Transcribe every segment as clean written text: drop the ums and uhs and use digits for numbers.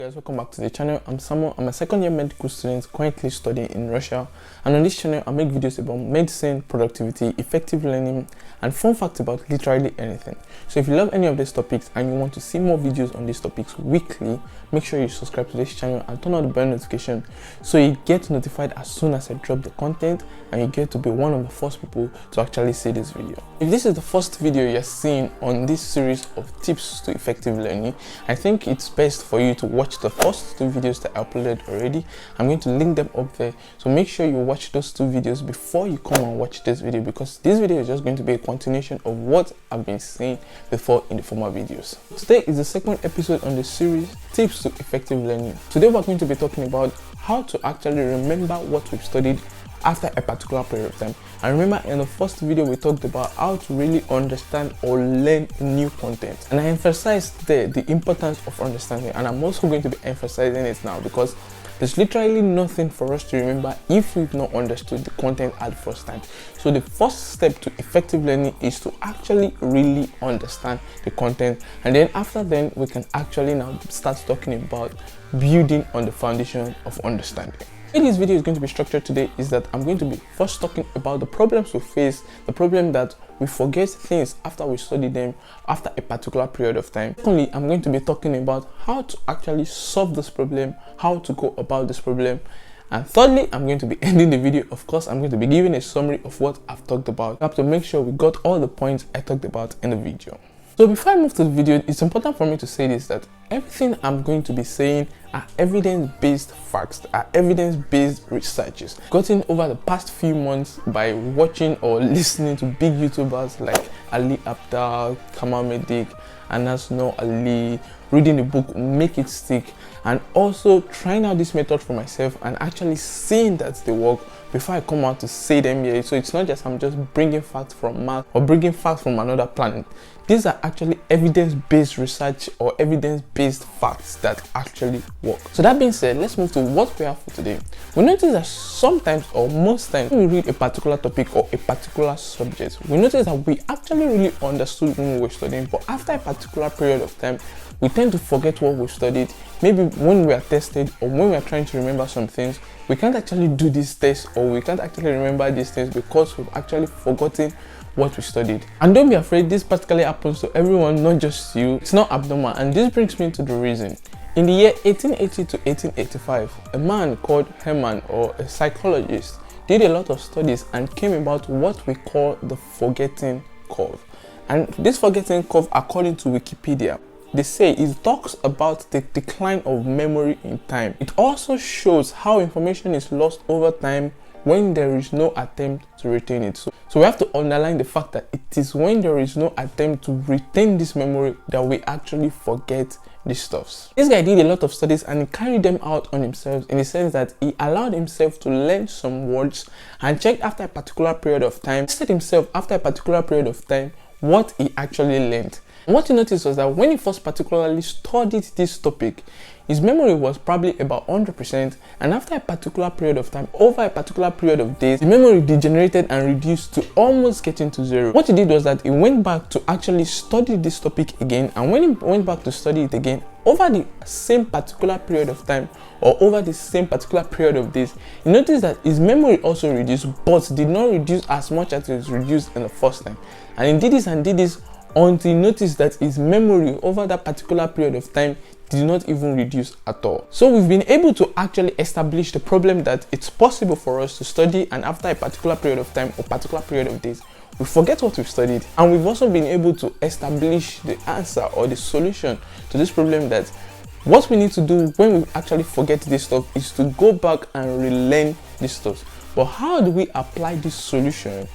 Guys, welcome back to the channel. I'm Samuel. I'm a second year medical student currently studying in Russia, and on this channel I make videos about medicine, productivity, effective learning, and fun facts about literally anything. So if you love any of these topics and you want to see more videos on these topics weekly, make sure you subscribe to this channel and turn on the bell notification so you get notified as soon as I drop the content and you get to be one of the first people to actually see this video. If this is the first video you're seeing on this series of tips to effective learning, I think it's best for you to watch the first two videos that I uploaded already. I'm going to link them up there, so make sure you watch those two videos before you come and watch this video, because this video is just going to be a continuation of what I've been saying before in the former videos. Today is the second episode on the series Tips to Effective Learning. Today we're going to be talking about how to actually remember what we've studied after a particular period of time. And remember, in the first video we talked about how to really understand or learn new content, and I emphasized there the importance of understanding, and I'm also going to be emphasizing it now, because there's literally nothing for us to remember if we've not understood the content at the first time. So the first step to effective learning is to actually really understand the content, and then after then we can actually now start talking about building on the foundation of understanding. The way this video is going to be structured today is that I'm going to be first talking about the problems we face, the problem that we forget things after we study them after a particular period of time. Secondly, I'm going to be talking about how to actually solve this problem, how to go about this problem. And thirdly, I'm going to be ending the video. Of course, I'm going to be giving a summary of what I've talked about. I have to make sure we got all the points I talked about in the video. So before I move to the video, it's important for me to say this, that everything I'm going to be saying are evidence-based facts, are evidence-based researches gotten over the past few months by watching or listening to big YouTubers like Ali Abdal, Kamal Medic, Anas No Ali, reading the book Make It Stick, and also trying out this method for myself and actually seeing that they work before I come out to say them here. So it's not just I'm just bringing facts from Mars or bringing facts from another planet. These are actually evidence-based research or evidence-based facts that actually work. So that being said, let's move to what we have for today. We notice that sometimes or most times when we read a particular topic or a particular subject, we notice that we actually really understood when we were studying, but after a particular period of time, we tend to forget what we studied. Maybe when we are tested or when we are trying to remember some things, we can't actually do these tests or we can't actually remember these things because we've actually forgotten what we studied. And don't be afraid, this particularly happens to everyone, not just you. It's not abnormal, and this brings me to the reason. In the year 1880 to 1885, a man called Herman, or a psychologist, did a lot of studies and came about what we call the forgetting curve. And this forgetting curve, according to Wikipedia, they say it talks about the decline of memory in time. It also shows how information is lost over time when there is no attempt to retain it. So we have to underline the fact that it is when there is no attempt to retain this memory that we actually forget these stuffs. This guy did a lot of studies and he carried them out on himself, in the sense that he allowed himself to learn some words and checked after a particular period of time, tested himself after a particular period of time what he actually learned. And what he noticed was that when he first particularly studied this topic, his memory was probably about 100%, and after a particular period of time, over a particular period of days, the memory degenerated and reduced to almost getting to zero. What he did was that he went back to actually study this topic again, and when he went back to study it again, over the same particular period of time or over the same particular period of days, he noticed that his memory also reduced, but did not reduce as much as it was reduced in the first time. And he did this until he noticed that his memory over that particular period of time did not even reduce at all. So we've been able to actually establish the problem that it's possible for us to study, and after a particular period of time or particular period of days, we forget what we've studied. And we've also been able to establish the answer or the solution to this problem, that what we need to do when we actually forget this stuff is to go back and relearn this stuff. But how do we apply this solution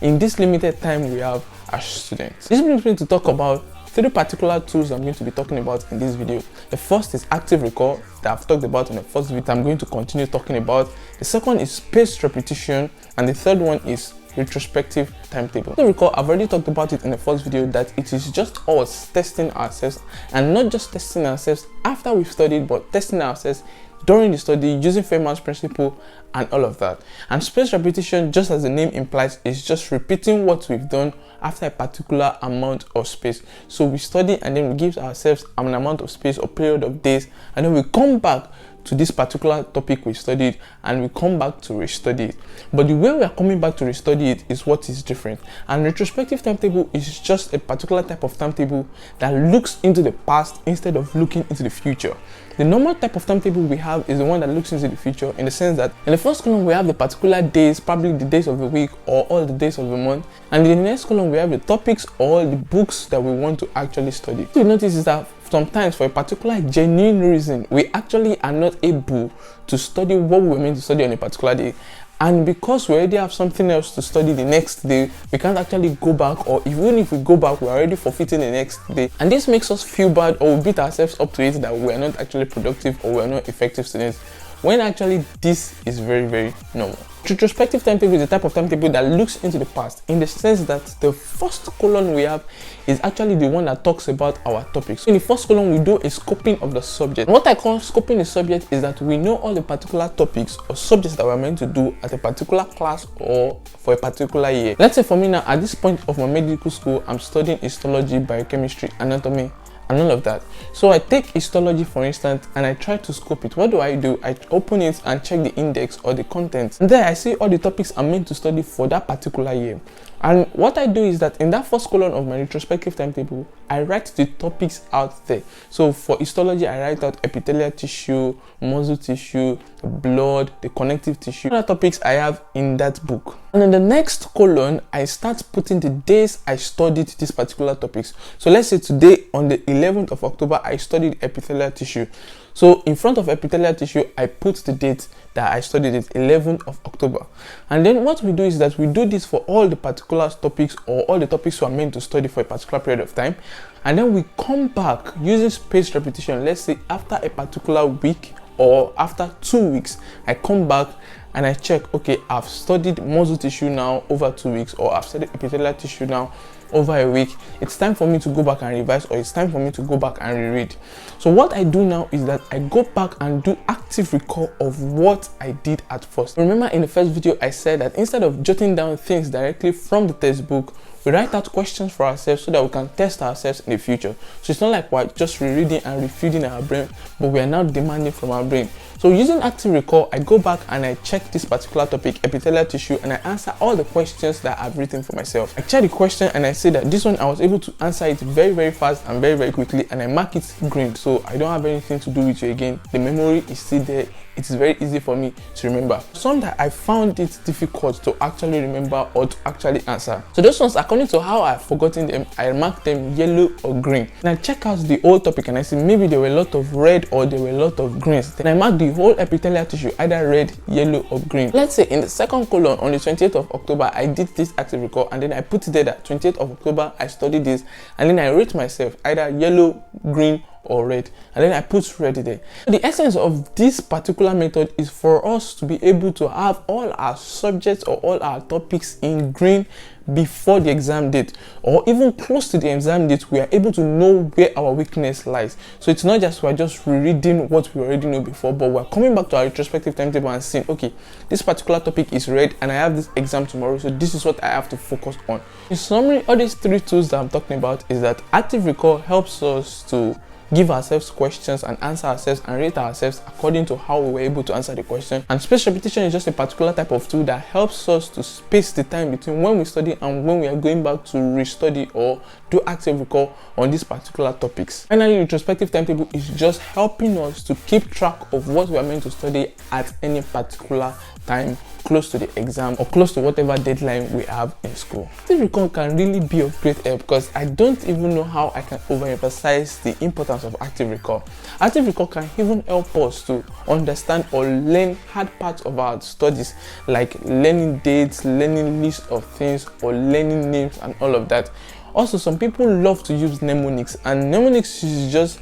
in this limited time we have as students? This brings me to talk about three particular tools I'm going to be talking about in this video. The first is active recall, that I've talked about in the first video. I'm going to continue talking about. The second is spaced repetition, and the third one is retrospective timetable. So recall, I've already talked about it in the first video that it is just us testing ourselves, and not just testing ourselves after we've studied, but testing ourselves during the study using Feynman's principle and all of that. And spaced repetition, just as the name implies, is just repeating what we've done after a particular amount of space. So we study and then we give ourselves an amount of space or period of days, and then we come back to this particular topic we studied and we come back to restudy it. But the way we are coming back to restudy it is what is different. And retrospective timetable is just a particular type of timetable that looks into the past instead of looking into the future. The normal type of timetable we have is the one that looks into the future, in the sense that in the first column we have the particular days, probably the days of the week or all the days of the month, and in the next column we have the topics or the books that we want to actually study. What you notice is that sometimes, for a particular genuine reason, we actually are not able to study what we were meant to study on a particular day. And because we already have something else to study the next day, we can't actually go back, or even if we go back, we're already forfeiting the next day. And this makes us feel bad, or we beat ourselves up to it that we are not actually productive or we are not effective students, when actually this is very, very normal. Retrospective timetable is a type of timetable that looks into the past, in the sense that the first column we have is actually the one that talks about our topics. In the first column, we do a scoping of the subject. What I call scoping the subject is that we know all the particular topics or subjects that we're meant to do at a particular class or for a particular year. Let's say for me now, at this point of my medical school, I'm studying histology, biochemistry, anatomy, and all of that. So I take histology, for instance, and I try to scope it. What do? I open it and check the index or the content, and there I see all the topics I'm meant to study for that particular year. And what I do is that in that first column of my retrospective timetable, I write the topics out there. So for histology, I write out epithelial tissue, muscle tissue, blood, the connective tissue, other topics I have in that book. And in the next column, I start putting the days I studied these particular topics. So let's say today, on the 11th of October, I studied epithelial tissue. So in front of epithelial tissue, I put the date that I studied it, 11th of October. And then what we do is that we do this for all the particular topics or all the topics we are meant to study for a particular period of time. And then we come back using spaced repetition. Let's say after a particular week or after 2 weeks, I come back and I check, okay, I've studied muscle tissue now over 2 weeks, or I've studied epithelial tissue now over a week. It's time for me to go back and revise, or it's time for me to go back and reread. So what I do now is that I go back and do active recall of what I did at first. Remember in the first video I said that instead of jotting down things directly from the textbook, we write out questions for ourselves so that we can test ourselves in the future. So it's not like we're just rereading and refeeding our brain, but we are now demanding from our brain. So using active recall, I go back and I check this particular topic, epithelial tissue, and I answer all the questions that I've written for myself. I check the question and I say that this one I was able to answer it very, very fast and very, very quickly, and I mark it green, so I don't have anything to do with you again. The memory is still there. It's very easy for me to remember. Some that I found it difficult to actually remember or to actually answer. So those ones, according to how I've forgotten them, I mark them yellow or green. And I check out the whole topic and I see maybe there were a lot of red or there were a lot of greens. Then I mark the whole epithelial tissue either red, yellow or green. Let's say in the second column on the 28th of October, I did this active recall, and then I put there that 28th of October I studied this, and then I rate myself either yellow, green or red, and then I put red there. So the essence of this particular method is for us to be able to have all our subjects or all our topics in green before the exam date, or even close to the exam date. We are able to know where our weakness lies. So it's not just we're just rereading what we already know before, but we're coming back to our retrospective timetable and saying, okay, this particular topic is red and I have this exam tomorrow, so this is what I have to focus on. In summary, all these three tools that I'm talking about is that active recall helps us to give ourselves questions and answer ourselves and rate ourselves according to how we were able to answer the question. And spaced repetition is just a particular type of tool that helps us to space the time between when we study and when we are going back to restudy or do active recall on these particular topics. Finally, retrospective timetable is just helping us to keep track of what we are meant to study at any particular time close to the exam or close to whatever deadline we have in school. Active recall can really be of great help because I don't even know how I can overemphasize the importance of active recall. Active recall can even help us to understand or learn hard parts of our studies, like learning dates, learning lists of things, or learning names and all of that. Also, some people love to use mnemonics, and mnemonics is just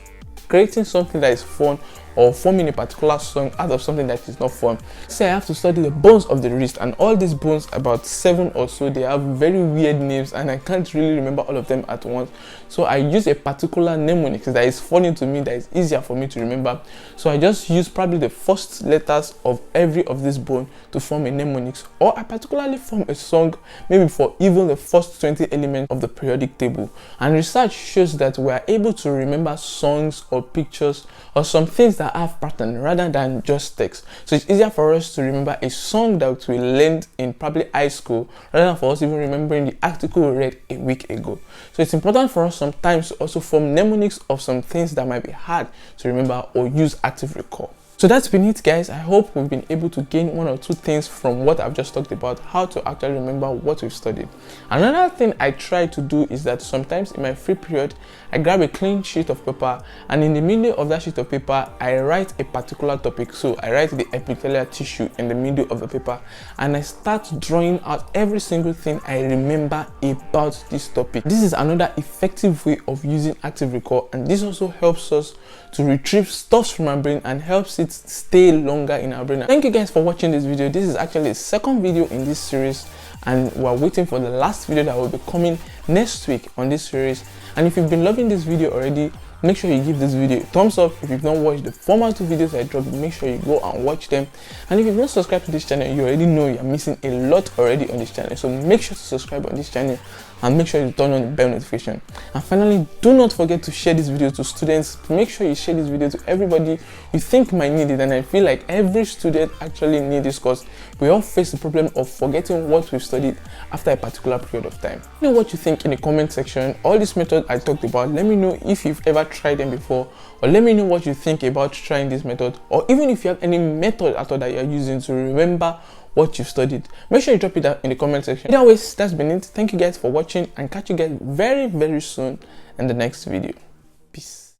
creating something that is fun or forming a particular song out of something that is not formed. Say I have to study the bones of the wrist, and all these bones, about 7 or so, they have very weird names and I can't really remember all of them at once. So I use a particular mnemonics that is funny to me, that is easier for me to remember. So I just use probably the first letters of every of this bone to form a mnemonics, or I particularly form a song maybe for even the first 20 elements of the periodic table. And research shows that we are able to remember songs or pictures or some things that have pattern rather than just text. So it's easier for us to remember a song that we learned in probably high school rather than for us even remembering the article we read a week ago. So it's important for us sometimes to also form mnemonics of some things that might be hard to remember or use active recall. So that's been it, guys. I hope we've been able to gain 1 or 2 things from what I've just talked about, how to actually remember what we've studied. Another thing I try to do is that sometimes in my free period, I grab a clean sheet of paper, and in the middle of that sheet of paper, I write a particular topic. So I write the epithelial tissue in the middle of the paper, and I start drawing out every single thing I remember about this topic. This is another effective way of using active recall, and this also helps us to retrieve stuff from our brain and helps it stay longer in our brain. Thank you guys for watching this video. This is actually the second video in this series, and we're waiting for the last video that will be coming next week on this series. And if you've been loving this video already, make sure you give this video a thumbs up. If you've not watched the former 2 videos I dropped, make sure you go and watch them. And if you've not subscribed to this channel, you already know you're missing a lot already on this channel. So make sure to subscribe on this channel and make sure you turn on the bell notification. And finally, do not forget to share this video to students. Make sure you share this video to everybody you think might need it. And I feel like every student actually needs this, because we all face the problem of forgetting what we've studied after a particular period of time. Let me know what you think in the comment section. All these methods I talked about, let me know if you've ever tried them before, or let me know what you think about trying this method, or even if you have any method at all that you're using to remember what you've studied. Make sure you drop it down in the comment section. Anyways, that's been it. Thank you guys for watching, and catch you guys very soon in the next video. Peace.